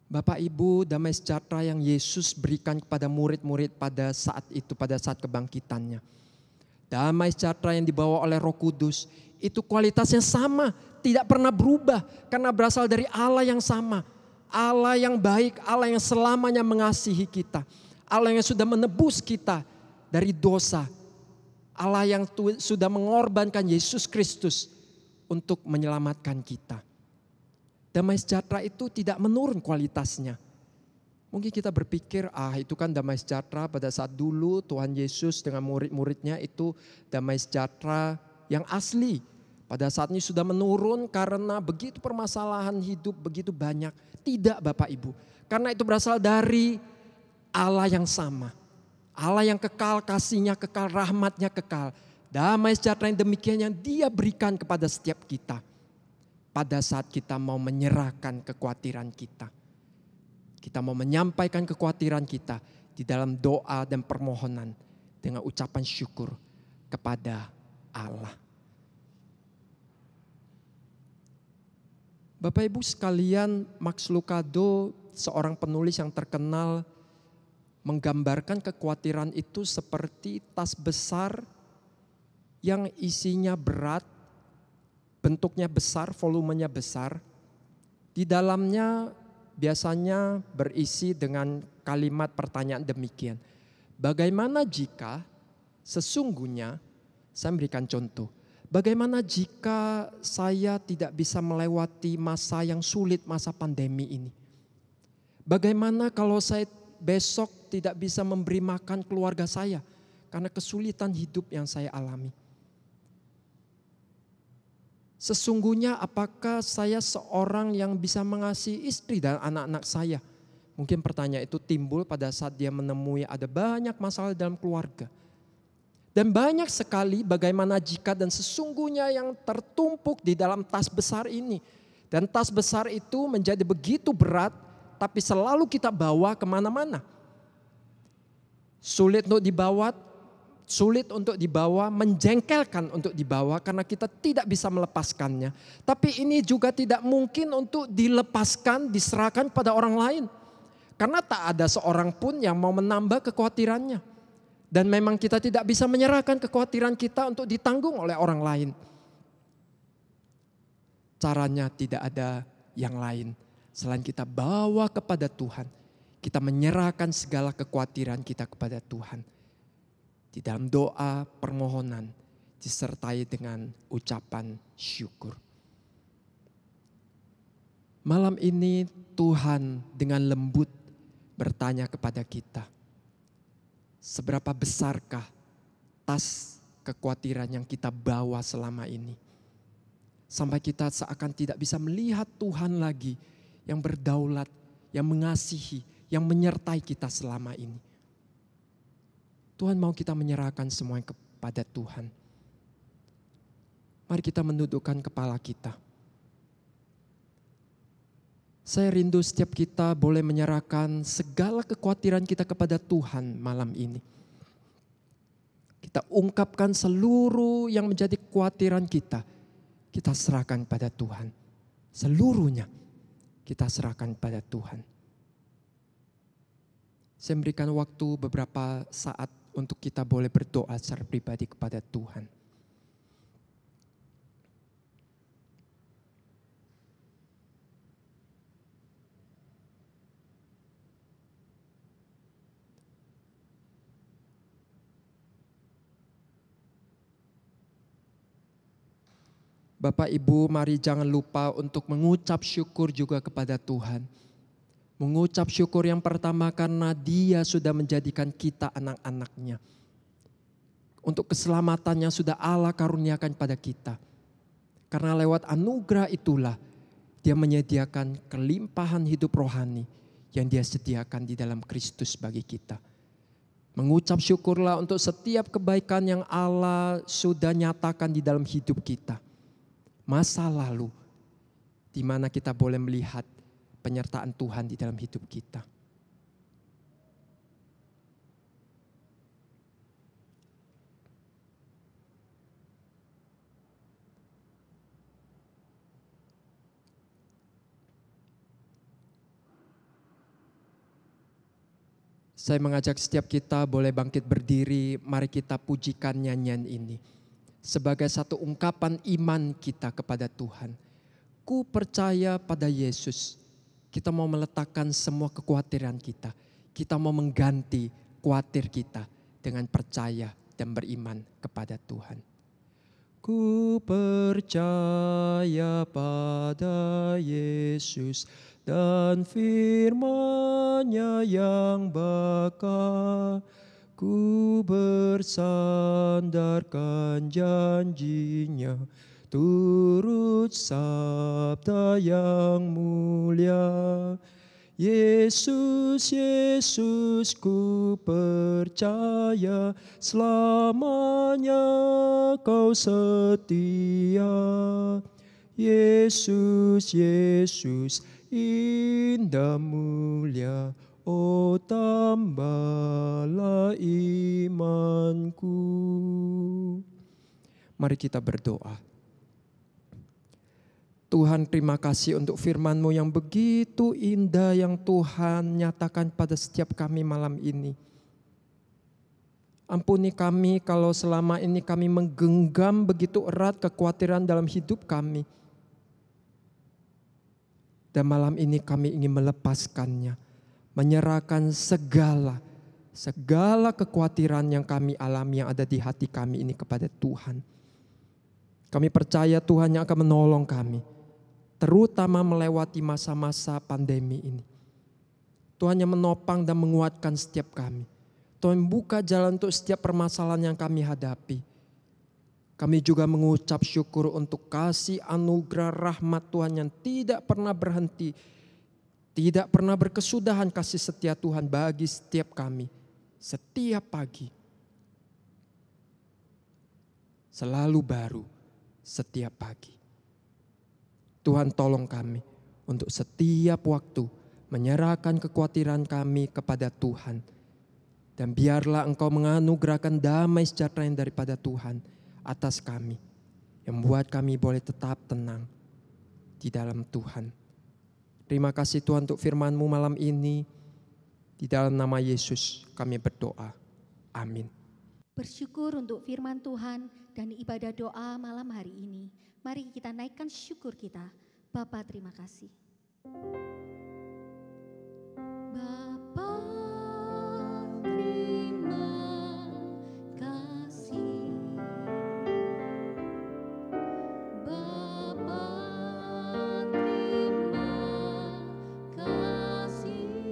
Bapak Ibu, damai sejahtera yang Yesus berikan kepada murid-murid pada saat itu, pada saat kebangkitannya. Damai sejahtera yang dibawa oleh Roh Kudus, itu kualitasnya sama, tidak pernah berubah karena berasal dari Allah yang sama. Allah yang baik, Allah yang selamanya mengasihi kita. Allah yang sudah menebus kita dari dosa. Allah yang sudah mengorbankan Yesus Kristus untuk menyelamatkan kita. Damai sejahtera itu tidak menurun kualitasnya. Mungkin kita berpikir, itu kan damai sejahtera pada saat dulu Tuhan Yesus dengan murid-muridnya itu damai sejahtera yang asli. Pada saat ini sudah menurun karena begitu permasalahan hidup begitu banyak. Tidak Bapak Ibu. Karena itu berasal dari Allah yang sama. Allah yang kekal, kasihnya kekal, rahmatnya kekal. Damai sejahtera yang demikian yang Dia berikan kepada setiap kita. Pada saat kita mau menyerahkan kekhawatiran kita. Kita mau menyampaikan kekhawatiran kita di dalam doa dan permohonan. Dengan ucapan syukur kepada Allah. Bapak Ibu sekalian, Max Lucado, seorang penulis yang terkenal, menggambarkan kekhawatiran itu seperti tas besar yang isinya berat, bentuknya besar, volumenya besar. Di dalamnya biasanya berisi dengan kalimat pertanyaan demikian. Bagaimana jika sesungguhnya, saya memberikan contoh. Bagaimana jika saya tidak bisa melewati masa yang sulit, masa pandemi ini? Bagaimana kalau saya besok tidak bisa memberi makan keluarga saya karena kesulitan hidup yang saya alami? Sesungguhnya apakah saya seorang yang bisa mengasihi istri dan anak-anak saya? Mungkin pertanyaan itu timbul pada saat dia menemui ada banyak masalah dalam keluarga. Dan banyak sekali bagaimana jika dan sesungguhnya yang tertumpuk di dalam tas besar ini. Dan tas besar itu menjadi begitu berat, tapi selalu kita bawa kemana-mana. Sulit untuk dibawa, menjengkelkan untuk dibawa karena kita tidak bisa melepaskannya. Tapi ini juga tidak mungkin untuk dilepaskan, diserahkan pada orang lain. Karena tak ada seorang pun yang mau menambah kekhawatirannya. Dan memang kita tidak bisa menyerahkan kekhawatiran kita untuk ditanggung oleh orang lain. Caranya tidak ada yang lain selain kita bawa kepada Tuhan. Kita menyerahkan segala kekhawatiran kita kepada Tuhan. Di dalam doa permohonan disertai dengan ucapan syukur. Malam ini Tuhan dengan lembut bertanya kepada kita, seberapa besarkah tas kekhawatiran yang kita bawa selama ini? Sampai kita seakan tidak bisa melihat Tuhan lagi yang berdaulat, yang mengasihi, yang menyertai kita selama ini. Tuhan mau kita menyerahkan semuanya kepada Tuhan. Mari kita menundukkan kepala kita. Saya rindu setiap kita boleh menyerahkan segala kekhawatiran kita kepada Tuhan malam ini. Kita ungkapkan seluruh yang menjadi kekhawatiran kita. Kita serahkan pada Tuhan. Seluruhnya kita serahkan pada Tuhan. Saya memberikan waktu beberapa saat untuk kita boleh berdoa secara pribadi kepada Tuhan. Bapak Ibu, mari jangan lupa untuk mengucap syukur juga kepada Tuhan. Mengucap syukur yang pertama karena Dia sudah menjadikan kita anak-anak-Nya. Untuk keselamatan yang sudah Allah karuniakan pada kita. Karena lewat anugerah itulah Dia menyediakan kelimpahan hidup rohani yang Dia sediakan di dalam Kristus bagi kita. Mengucap syukurlah untuk setiap kebaikan yang Allah sudah nyatakan di dalam hidup kita. Masa lalu di mana kita boleh melihat penyertaan Tuhan di dalam hidup kita. Saya mengajak setiap kita boleh bangkit berdiri, mari kita pujikan nyanyian ini. Sebagai satu ungkapan iman kita kepada Tuhan. Ku percaya pada Yesus. Kita mau meletakkan semua kekhawatiran kita. Kita mau mengganti khawatir kita dengan percaya dan beriman kepada Tuhan. Ku percaya pada Yesus dan firman-Nya yang bakal. Ku bersandarkan janji-Nya, turut sabda yang mulia. Yesus, Yesus ku percaya, selamanya Kau setia. Yesus, Yesus indah mulia, oh tambahlah imanku. Mari kita berdoa. Tuhan, terima kasih untuk firman-Mu yang begitu indah yang Tuhan nyatakan pada setiap kami malam ini. Ampuni kami kalau selama ini kami menggenggam begitu erat kekhawatiran dalam hidup kami. Dan malam ini kami ingin melepaskannya. Menyerahkan segala kekhawatiran yang kami alami yang ada di hati kami ini kepada Tuhan. Kami percaya Tuhan yang akan menolong kami. Terutama melewati masa-masa pandemi ini. Tuhan yang menopang dan menguatkan setiap kami. Tuhan buka jalan untuk setiap permasalahan yang kami hadapi. Kami juga mengucap syukur untuk kasih anugerah rahmat Tuhan yang tidak pernah berhenti, tidak pernah berkesudahan kasih setia Tuhan bagi setiap kami, setiap pagi. Selalu baru setiap pagi. Tuhan tolong kami untuk setiap waktu menyerahkan kekhawatiran kami kepada Tuhan. Dan biarlah Engkau menganugerahkan damai sejahtera yang daripada Tuhan atas kami, yang membuat kami boleh tetap tenang di dalam Tuhan. Terima kasih Tuhan untuk firman-Mu malam ini. Di dalam nama Yesus kami berdoa. Amin. Bersyukur untuk firman Tuhan dan ibadah doa malam hari ini. Mari kita naikkan syukur kita. Bapa, terima kasih. Bapa, terima kasih. Bapa, terima kasih.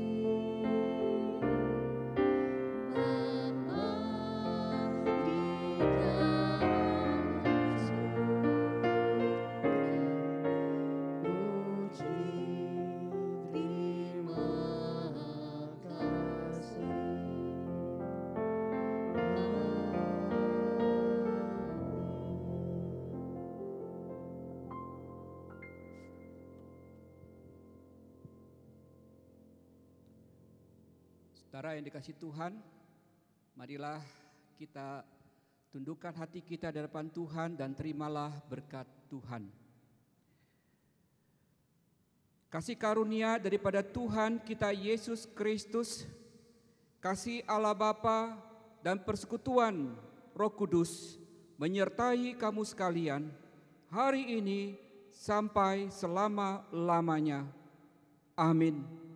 Bapa, di dalam Saudara yang dikasihi Tuhan, marilah kita tundukkan hati kita di hadapan Tuhan dan terimalah berkat Tuhan. Kasih karunia daripada Tuhan kita Yesus Kristus, kasih Allah Bapa dan persekutuan Roh Kudus menyertai kamu sekalian hari ini sampai selama-lamanya. Amin.